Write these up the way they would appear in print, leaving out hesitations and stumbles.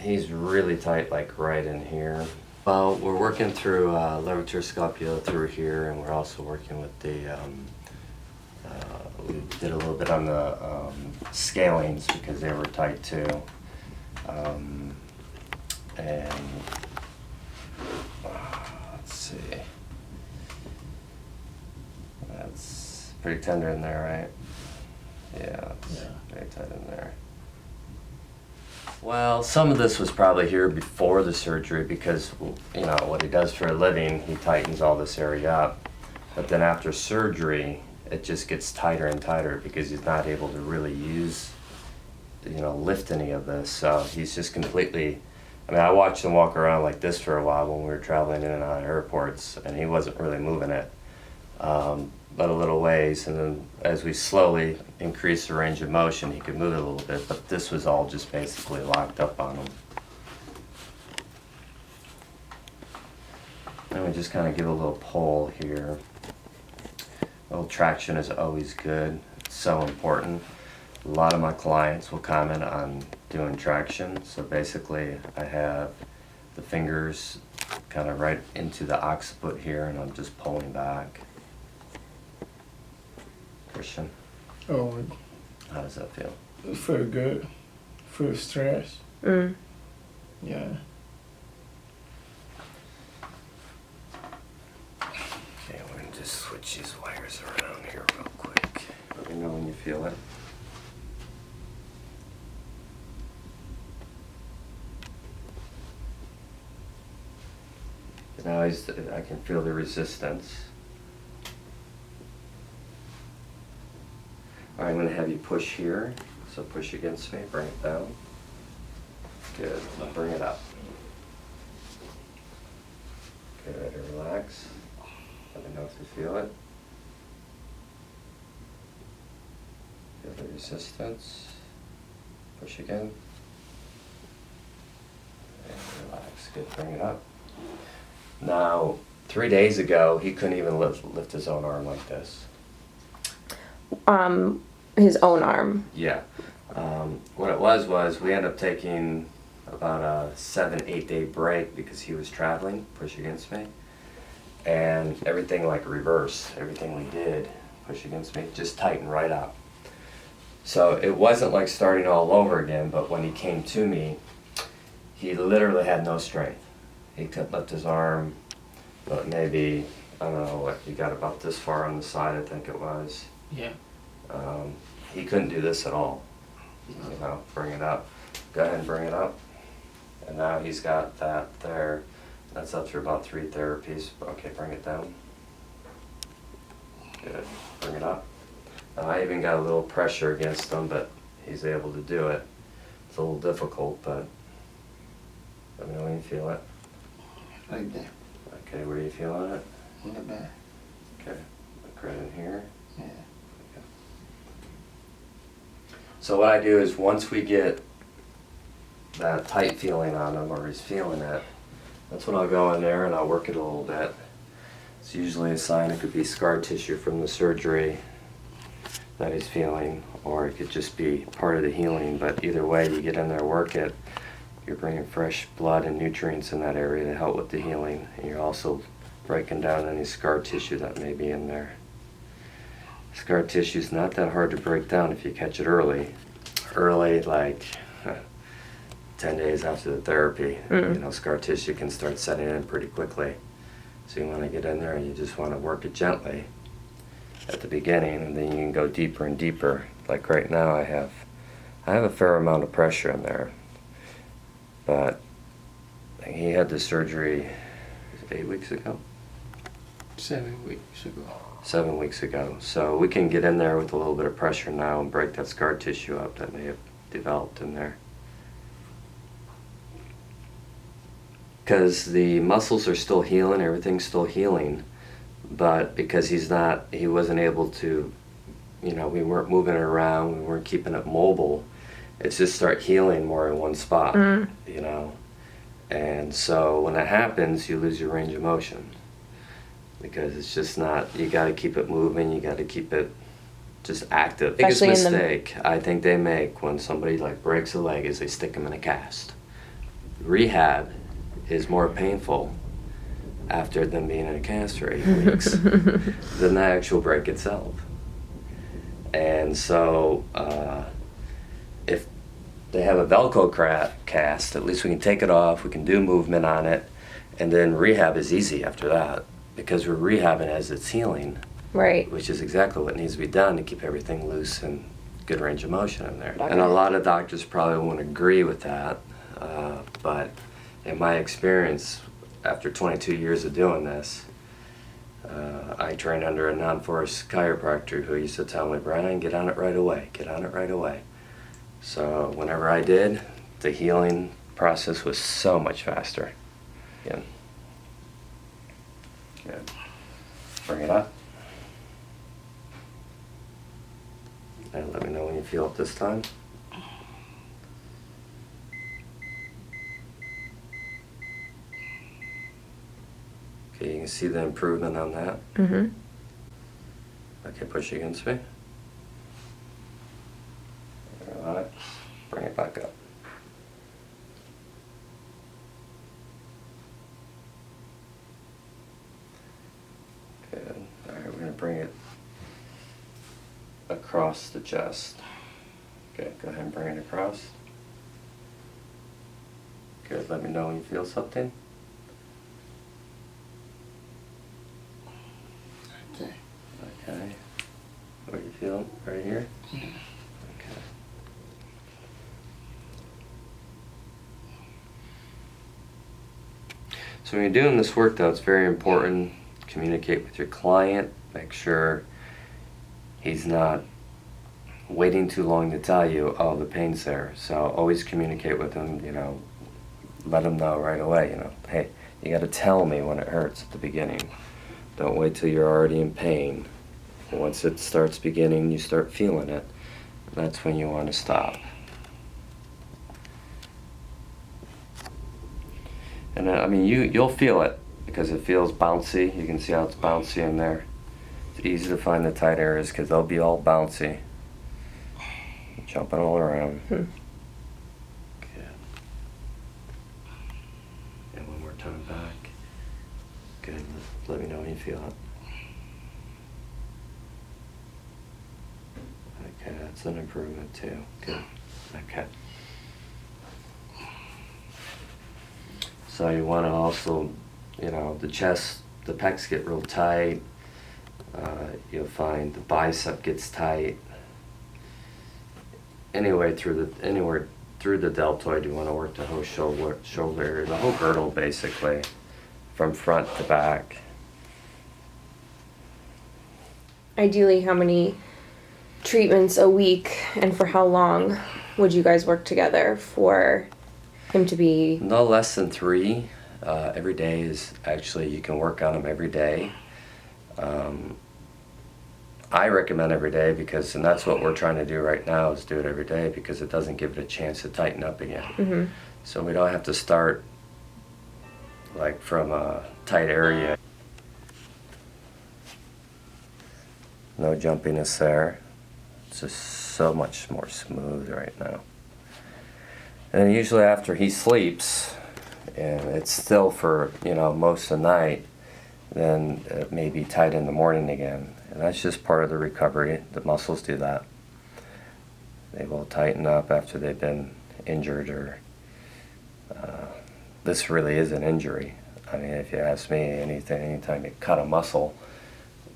He's really tight, like right in here. Well, we're working through levator scapula through here, and we're also working with the, we did a little bit on the scalings because they were tight too. And let's see. That's pretty tender in there, right? Yeah, it's very tight in there. Well, some of this was probably here before the surgery because, you know, what he does for a living, he tightens all this area up. But then after surgery, it just gets tighter and tighter because he's not able to really use, you know, lift any of this. So he's just completely, I mean, I watched him walk around like this for a while when we were traveling in and out of airports, and he wasn't really moving it. But a little ways, and then as we slowly increase the range of motion, he could move it a little bit, but this was all just basically locked up on him. And we just kind of give a little pull here. A little traction is always good. It's so important. A lot of my clients will comment on doing traction. So basically I have the fingers kind of right into the occiput here, and I'm just pulling back. Christian, Oh, how does that feel? it feel good. Feel stress. Mm. Yeah. Okay, we're gonna just switch these wires around here real quick. Let me know when you feel it. Now I can feel the resistance. All right, I'm gonna have you push here. So push against me, bring it down. Good, now bring it up. Good, relax. Let me know if you feel it. Feel the resistance. Push again. And relax, good, bring it up. Now, 3 days ago, he couldn't even lift his own arm like this. His own arm. Yeah. What it was we ended up taking about a 7-8 day break because he was traveling, push against me. And everything like reverse, everything we did, push against me, just tightened right up. So it wasn't like starting all over again, but when he came to me, he literally had no strength. He couldn't lift his arm, but maybe, I don't know, what, he got about this far on the side, I think it was. Yeah. He couldn't do this at all. You know, bring it up. Go ahead and bring it up. And now he's got that there. That's up to about 3 therapies. Okay, bring it down. Good. Bring it up. Now I even got a little pressure against him, but he's able to do it. It's a little difficult, but let me know when you feel it. Like that. Okay, where are you feeling it? Like that. Okay, look right in here. Yeah. So what I do is once we get that tight feeling on him, or he's feeling it, that's when I'll go in there and I'll work it a little bit. It's usually a sign it could be scar tissue from the surgery that he's feeling, or it could just be part of the healing, but either way, you get in there, work it, you're bringing fresh blood and nutrients in that area to help with the healing, and you're also breaking down any scar tissue that may be in there. Scar tissue is not that hard to break down if you catch it early. Early, like 10 days after the therapy, you know, scar tissue can start setting in pretty quickly. So you want to get in there and you just want to work it gently at the beginning, and then you can go deeper and deeper. Like right now I have a fair amount of pressure in there. But he had the surgery 8 weeks ago? 7 weeks ago. 7 weeks ago. So we can get in there with a little bit of pressure now and break that scar tissue up that may have developed in there. Because the muscles are still healing, everything's still healing, but because he wasn't able to, you know, we weren't moving it around, we weren't keeping it mobile, it's just start healing more in one spot, you know. And so when that happens, you lose your range of motion. Because it's just not, you got to keep it moving, you got to keep it just active. The biggest mistake I think they make when somebody like breaks a leg is they stick them in a cast. rehab is more painful after them being in a cast for 8 weeks than the actual break itself. And so if they have a Velcro cast, at least we can take it off, we can do movement on it, and then rehab is easy after that because we're rehabbing as it's healing. Right. Which is exactly what needs to be done to keep everything loose and good range of motion in there. Okay. And a lot of doctors probably won't agree with that, but in my experience, after 22 years of doing this, I trained under a non-force chiropractor who used to tell me, Brian, get on it right away, get on it right away. So whenever I did, the healing process was so much faster. Again. Good. Bring it up. And let me know when you feel it this time. Okay, you can see the improvement on that. Mm-hmm. Okay, push against me. Relax. Bring it back up. Good. Alright, we're going to bring it across the chest. Okay, go ahead and bring it across. Good, let me know when you feel something. Okay. Okay. What are you feeling? Right here? Yeah. Okay. So when you're doing this work though, it's very important to communicate with your client, make sure he's not waiting too long to tell you, oh, the pain's there. So always communicate with him, you know, let him know right away, you know, hey, you gotta tell me when it hurts at the beginning. Don't wait till you're already in pain. Once it starts beginning, you start feeling it, that's when you want to stop. And I mean, you'll feel it because it feels bouncy. You can see how it's bouncy in there. It's easy to find the tight areas because they'll be all bouncy. Jumping all around. Good. And one more time back. Good. Let me know when you feel it. Okay, that's an improvement too. Good. Okay. So you want to also, you know, the chest, the pecs get real tight. You'll find the bicep gets tight. Anywhere through the deltoid, you want to work the whole shoulder area, the whole girdle basically, from front to back. Ideally, how many treatments a week and for how long would you guys work together for him to be? No less than 3. Every day is actually, you can work on them every day. I recommend every day because, and that's what we're trying to do right now, is do it every day because it doesn't give it a chance to tighten up again. Mm-hmm. So we don't have to start like from a tight area. No jumpiness there. It's just so much more smooth right now. And usually after he sleeps, and it's still for, you know, most of the night, then it may be tight in the morning again. And that's just part of the recovery. The muscles do that. They will tighten up after they've been injured or this really is an injury. I mean, if you ask me, anytime you cut a muscle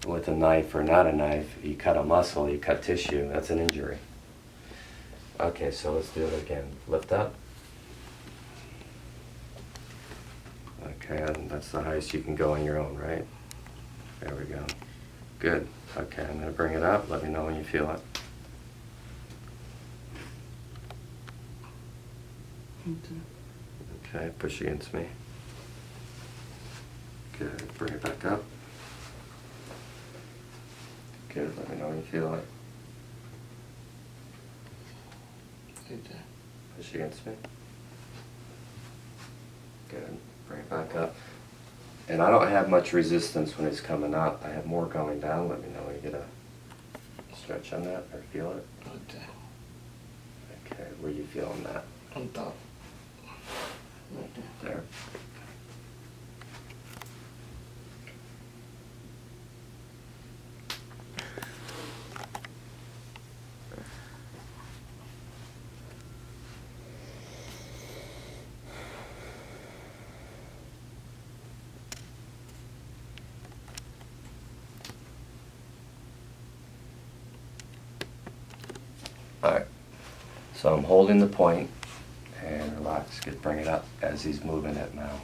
with a knife or not a knife, you cut a muscle, you cut tissue, that's an injury. Okay, so let's do it again. Lift up. Okay, and that's the highest you can go on your own, right? There we go. Good. Okay, I'm going to bring it up. Let me know when you feel it. Okay, push against me. Good. Bring it back up. Good. Let me know when you feel it. Push against me. Good. Bring it back up. And I don't have much resistance when it's coming up. I have more going down. Let me know when you get a stretch on that or feel it. Okay. Okay, where you feeling that? On top. Right there. There. Alright, so I'm holding the point and relax, bring it up as he's moving it now.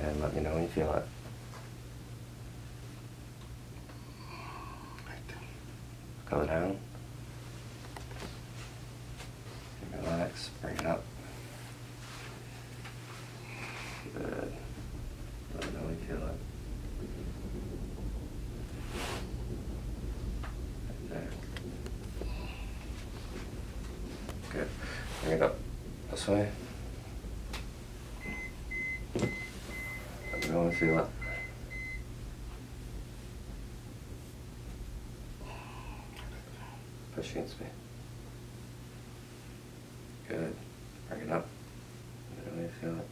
And let me know when you feel it. Go down. Relax, bring it up. Good. Let me know when you feel it. Right there. Good. Bring it up this way. Let me know when you feel it. Push against me. Good. Bring it up. Let me know when you feel it.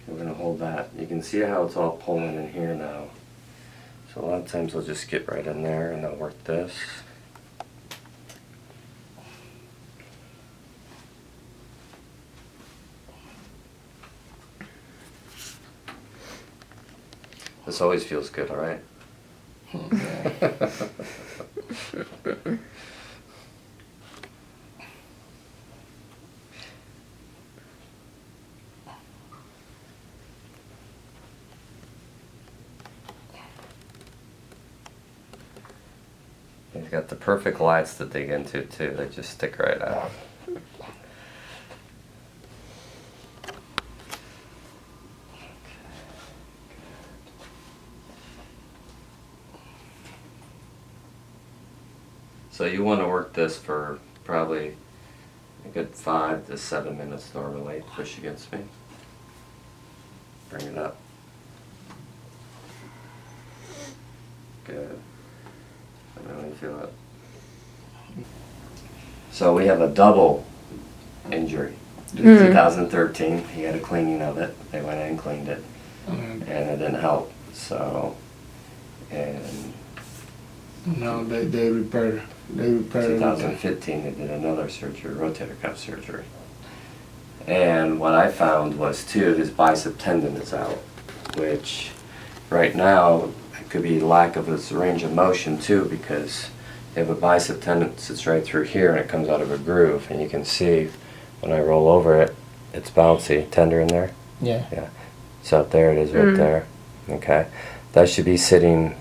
Okay, we're going to hold that. You can see how it's all pulling in here now. So a lot of times I'll just get right in there and I'll work this. This always feels good, all right? You've got the perfect lights to dig into too. They just stick right out. So you want to work this for probably a good 5 to 7 minutes normally. Push against me. Bring it up. Good. I really feel it. So we have a double injury. 2013, he had a cleaning of it. They went in and cleaned it, and it didn't help. So, and No, they repaired. They repaired. 2015, they did another surgery, rotator cuff surgery. And what I found was too, his bicep tendon is out, which right now it could be lack of his range of motion too, because you have a bicep tendon that sits right through here and it comes out of a groove, and you can see when I roll over it, it's bouncy. Tender in there? Yeah. Yeah. So there it is right there. Okay. That should be sitting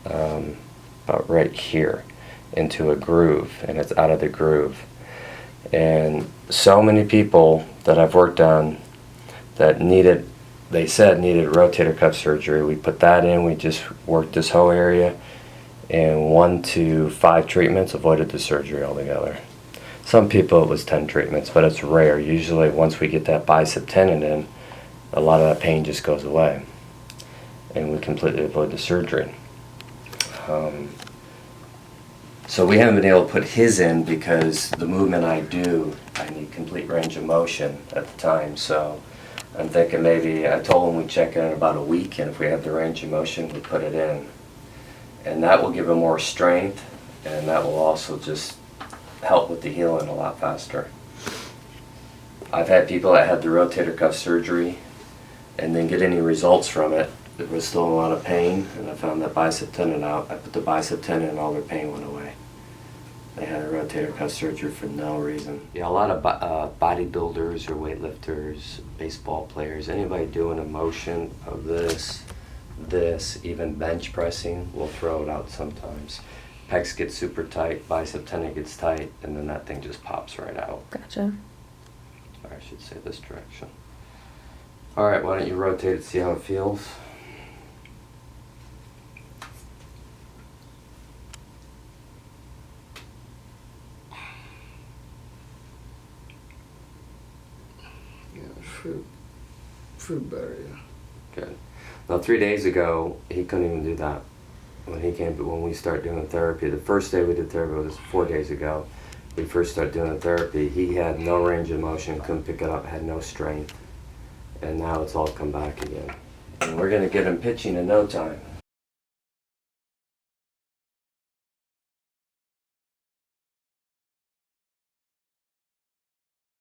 about right here into a groove, and it's out of the groove. And so many people that I've worked on that they said needed rotator cuff surgery, we put that in, we just worked this whole area, and 1 to 5 treatments, avoided the surgery altogether. Some people it was 10 treatments, but it's rare. Usually once we get that bicep tendon in, a lot of that pain just goes away, and we completely avoid the surgery. So we haven't been able to put his in because the movement I do, I need complete range of motion at the time. So I'm thinking maybe, I told him we'd check in about a week, and if we have the range of motion, we put it in. And that will give him more strength, and that will also just help with the healing a lot faster. I've had people that had the rotator cuff surgery and then get any results from it. There was still a lot of pain, and I found that bicep tendon out. I put the bicep tendon and all their pain went away. They had a rotator cuff surgery for no reason. Yeah, a lot of bodybuilders or weightlifters, baseball players, anybody doing a motion of this, even bench pressing, will throw it out sometimes. Pecs get super tight, bicep tendon gets tight, and then that thing just pops right out. Gotcha. Or I should say this direction. All right, why don't you rotate it, see how it feels? Yeah, fruit better, yeah. Good. Now 3 days ago, he couldn't even do that. When he came, when we started doing therapy, the first day we did therapy was 4 days ago. we first started doing therapy, he had no range of motion, couldn't pick it up, had no strength. And now it's all come back again. And we're gonna get him pitching in no time.